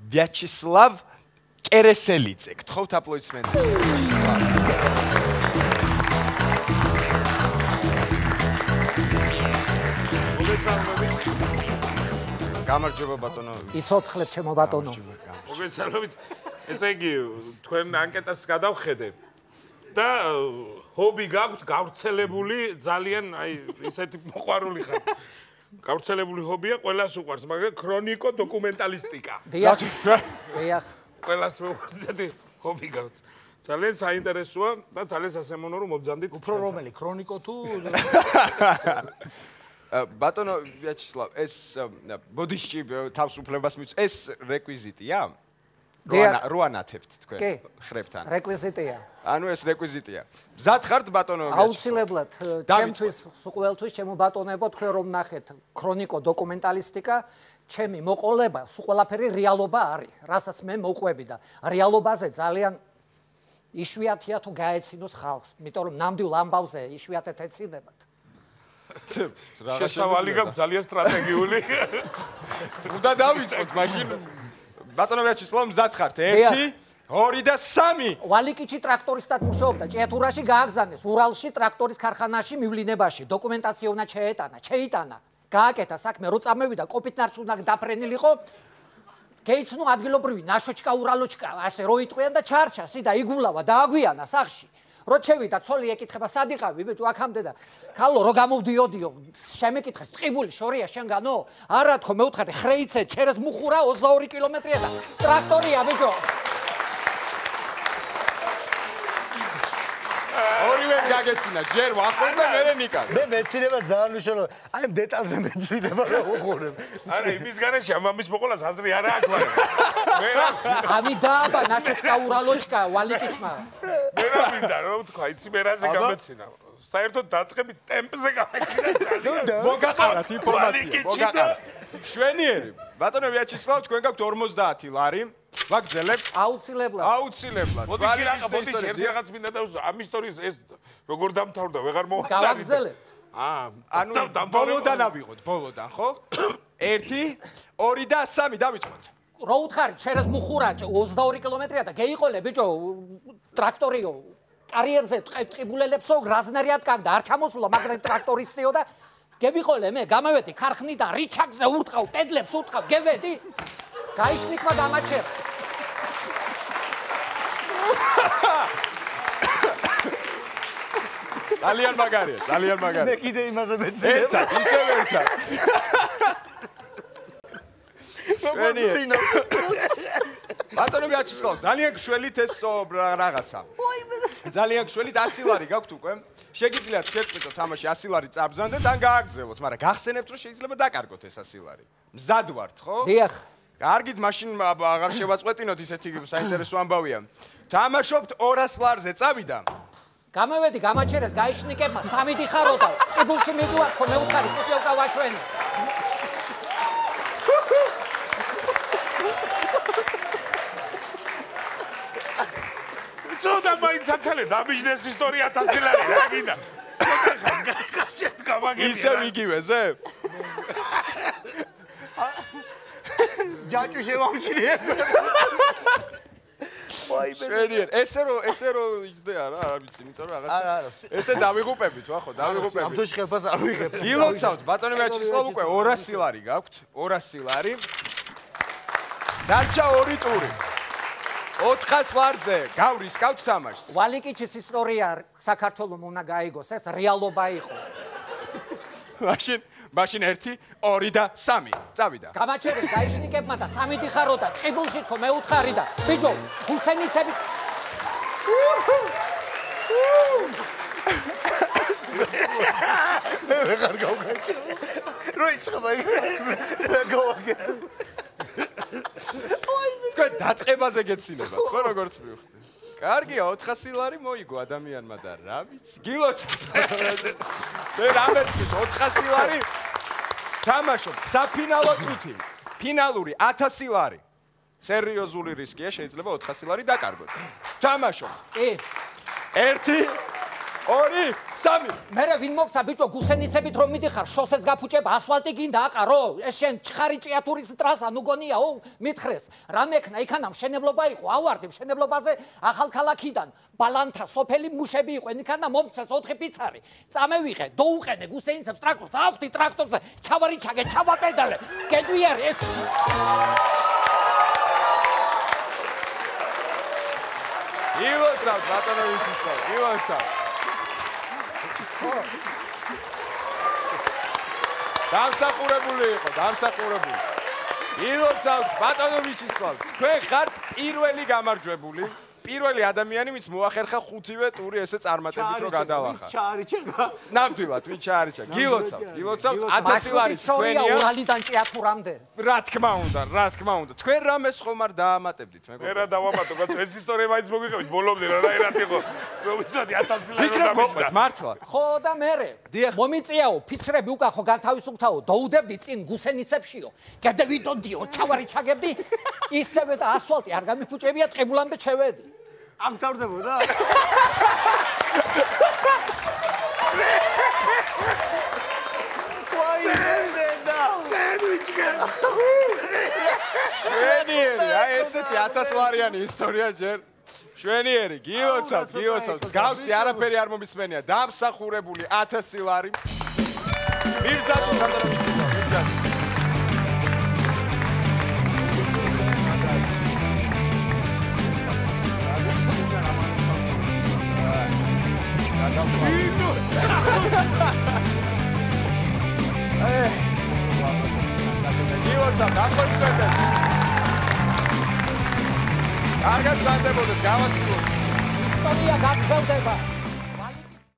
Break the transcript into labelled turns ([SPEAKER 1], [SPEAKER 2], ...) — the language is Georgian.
[SPEAKER 1] ვიაჩესლავ კერესელიძე. გთხოვთ აპლოდისმენტები. გამარჯობა ბატონო.
[SPEAKER 2] იცოცხლებ ჩემო ბატონო.
[SPEAKER 3] მოგესალმებით. ესე იგი, თქვენ ანკეტას გადავხედე და ჰობი გაქვთ გავრცელებული ძალიან აი ისეთი მოყვარული ხარ. გავრცელებული ჰობია ყველას უყვარს, მაგრამ ქრონიკო დოკუმენტალისტიკა.
[SPEAKER 2] დიახ.
[SPEAKER 3] ყველას უყვარს ჰობი გაქვთ. ძალიან საინტერესოა და ძალიან სასიამოვნო რომ მობძანდით.
[SPEAKER 4] უფრო რომელი ქრონიკო თუ
[SPEAKER 1] ბატონო ვიაჩესლავ, ეს ბოდიში თავისუფლებას მის ეს რეკვიზიტია? როანათებთ თქვენ ხრებთან.
[SPEAKER 2] რეკვიზიტია.
[SPEAKER 1] ანუ ეს რეკვიზიტია. მზად ხართ ბატონო?
[SPEAKER 2] აუცილებლად, ჩემთვის ყოველთვის ჩემო ბატონებო, თქვენ რომ ნახეთ ქრონიკო დოკუმენტალისტიკა, ჩემი მოყოლება ყველაფერი რეალობა არის, რასაც მე მოყვები და რეალობაზე ძალიან იშვიათია თუ გაეცინოს ხალხს, იმიტომ რომ ნამდვილ ამბავზე იშვიათად ეცინებათ.
[SPEAKER 3] შესავალი გაქვს ძალიან სტრატეგიული.
[SPEAKER 1] უნდა დავიწყოთ მაშინ. ბატონო ვიაჩესლავ, მზად ხართ? 1, 2 და 3.
[SPEAKER 2] ვალიკიჩი ტრაქტორისტად მუშაობდა, ჭიათურაში გააგზავნეს, ურალში ტრაქტორის ქარხანაში მივლინებაში, დოკუმენტაცია უნდა შეიტანა. გააკეთა საქმე, რო წამევიდა კოპიტნარში უნდა დაფრენილიყო. გეიცნო ადგილობრივი ნაშოჩკა ურალოჩკა, ასე რო იტყვიან და ჩარჩა, სიდა იგულავა და აგვიანა სახში. რო ჩევიდა ცოლი ეკითხება სად იყავი ბიჭო აქამდე და ხალო რო გამოვდიოდიო შემეკითხეს ტყიბული შორია შენგანო არა თქო მე უთხარი ხრეიცე ჩერეს მუხურა 22 კილომეტრია და ტრაქტორია ბიჭო
[SPEAKER 1] ორივეს გაგეცინა ჯერ ვახოს და მერე ნიკას
[SPEAKER 4] მე მეცინება ძალიან მნიშვნელოვანია აი ამ დეტალზე მეცინება რა უყურებ
[SPEAKER 3] არა იმის გარეშე ამის მოყოლას აზრი არა აქვს მე რა
[SPEAKER 2] ამიდაბა ნაშოჩკა ურალოჩკა ვალიკიჩმა
[SPEAKER 3] მე რა მინდა რომ თქვა იცი მე რაზე გამეცინა საერთოდ დაწყებით ტემპზე გამეცინა ძალიან
[SPEAKER 1] მოგაყარათ ინფორმაცია მოგაყარათ შვენიერი ბატონო ვიაჩესლავ თქვენ გაქვთ 50 ლარი ვაგრძელებთ აუცილებლად
[SPEAKER 3] ბოდიში ერთი რაღაც მინდა და ამ ისტორიის ეს როგორ დამთავრდა ვეღარ მოვასწარით
[SPEAKER 2] გავაგრძელებთ
[SPEAKER 1] ანუ ბოლოდან ავიღოთ ბოლოდან ხო 1 2 და 3 დავიწყოთ
[SPEAKER 2] რო უთხარი ჩერეს მუხურა 22 კილომეტრია და გეიყოლე ბიჭო ტრაქტორიო კარიერზე ტყიბულელებსო გრაზნერიად კაგდა არ ჩამოსულა მაგრამ ტრაქტორისტიო და გებიყოლე მე გამავედი ქარხნიდან რიჩაკზე ურტყავ პედლებს ურტყავ გევედი გაიშნიკმა დამაჩერა
[SPEAKER 1] ძალიან მაგარია
[SPEAKER 4] მე კიდე იმაზე მეცინებ
[SPEAKER 1] ერთად ისევ ერთად ბატონო ვიაჩესლავ ძალიან გშველით ეს რაღაცა ძალიან გშველით 100 ლარი გაქვთ უკვე შეგიძლიათ შეწყვიტოთ თამაში 100 ლარი წაბრძანდეთ ან გააგრძელოთ მაგრამ გახსენებთ რომ შეიძლება დაკარგოთ ეს 100 ლარი მზად ვართ ხო
[SPEAKER 2] დიახ
[SPEAKER 1] კარგით მაშინ აღარ შევაწყვეტინოთ ისეთი საინტერესო ამბავია თამაშობთ 200 ლარზე წავიდა
[SPEAKER 2] გამავედი გამაჩერეს გაიშნიკებმა 3 დიხარო და ტყიბულში მიდუარ ხო მე უთხარი კუპიოვკა ვაჩვენი
[SPEAKER 3] ცოტა მაინც აცალე დამიჯნეს ისტორია 1000 ლარი რა გინდა გაჭეთ გამაგებია
[SPEAKER 1] ისევ იგივეზე
[SPEAKER 4] ჯაჭუ შევამჩნიებ
[SPEAKER 1] შვენიერ ესე რომ იჯდე არა ვიცი იმიტომ რომ რაღაცა ესე დავიღუპებით ვახო დავიღუპებით
[SPEAKER 4] ამ დროში ხელფას არ ვიღებ
[SPEAKER 1] გილოცავთ ბატონო ვიაჩესლავ უკვე 200 ლარი გაქვთ 200 ლარი დარჩა 2 ტური 400 ლარზე გავრისკავთ თამაშს
[SPEAKER 2] ვალიკიჩის ისტორია საქართველოს უნდა გაიგოს ეს რეალობა იყო
[SPEAKER 1] მაშინ 1 2 და 3 წავიდა
[SPEAKER 2] გამაჩერეს გაიშნიკებმა და 3 დიხარო და ტყიბულში თქო მე უთხარი და ბიჭო ხუსენიცები
[SPEAKER 4] მე ვეღარ გავგაჩი რო ისხება რა გავაკეთე
[SPEAKER 1] თქვენ დაწყებაზე გეცილებათ ხო როგორც მივხვდი კარგია 400 ლარი მოიგო ადამიანმა და რა ვიცი გილოცავთ მე რამეთქვის 400 ლარი თამაშობ საფინალო წუთი ფინალური 1000 ლარი სერიოზული რისკია შეიძლება 400 ლარი დაკარგოთ თამაშობ
[SPEAKER 2] კი
[SPEAKER 1] 1 2 3
[SPEAKER 2] მერე ვინ მოგცა ბიჭო გუსენიცებით რომ მიდიხარ შოსეს გაფუჭებ ასფალტი გინდა აყარო ეს შენ ჩხარი ჭიათურის ტრასა ნუ გონიაო მითხრეს რამე ექნა იქანა მშენებლობა იყო ავარდი მშენებლობაზე ახალქალაქიდან ბალანთა სოფელი მუშები იყვნენ იქანა მომცეს 4 პიცარი წამევიღე დაუყენე გუსენიცებს ტრაქტორს ავხდი ტრაქტორზე ჩავარი ჩაგე ჩავაპედალე გედვიარი ეს
[SPEAKER 1] ილოცავ ბატონობიჩისო ილოცავ დამსახურებული იყო დამსახურებული ილოცავ ბატონობიჩისო თქვენ ხართ პირველი გამარჯვებული პირველი ადამიანი ვინც მოახერხა 5-ვე ტური ესე წარმატებით რო გადავახა
[SPEAKER 4] ჩაარიჩა
[SPEAKER 1] ნამდვილად ვინ ჩაარიჩა გილოცავ 1000 ლარი
[SPEAKER 2] შორია ურალიდან ჭიათურამდე
[SPEAKER 1] რა თქმა უნდა თქვენ რამეს ხომ არ დაამატებდით
[SPEAKER 3] მე რა დავამატო კაცო ეს ისტორია მაინც მოგიყევით ბოლომდე რა რაერად იყო რომ ვიცოდი 1000 ლარი რომ დამიჯდა
[SPEAKER 1] მართლა
[SPEAKER 2] ხო და მერე მომიწიაო ფიცრები უკან ხო განთავისუფლდაო დაუდებდი წინ გუსენიცებშიო გადავიდოდიო ჩავარი ჩაგებდი ისევე და ასფალტი არ გამიფუჭებია ტყებულამდე ჩევედი
[SPEAKER 4] ამთავრდებოდა ვაი
[SPEAKER 1] შვენიერი აი ესეთი 1000 ლარიანი ისტორია ჯერ შვენიერი გილოცავ გავსი არაფერი არ მომისმენია დამსახურებული 1000 ლარი მიბრძანო ბატონობიჩისო გილოცავ დახვეწდეთ კარგად განდებოდეთ გავაცილოთ
[SPEAKER 2] ისტორია გაგრძელდება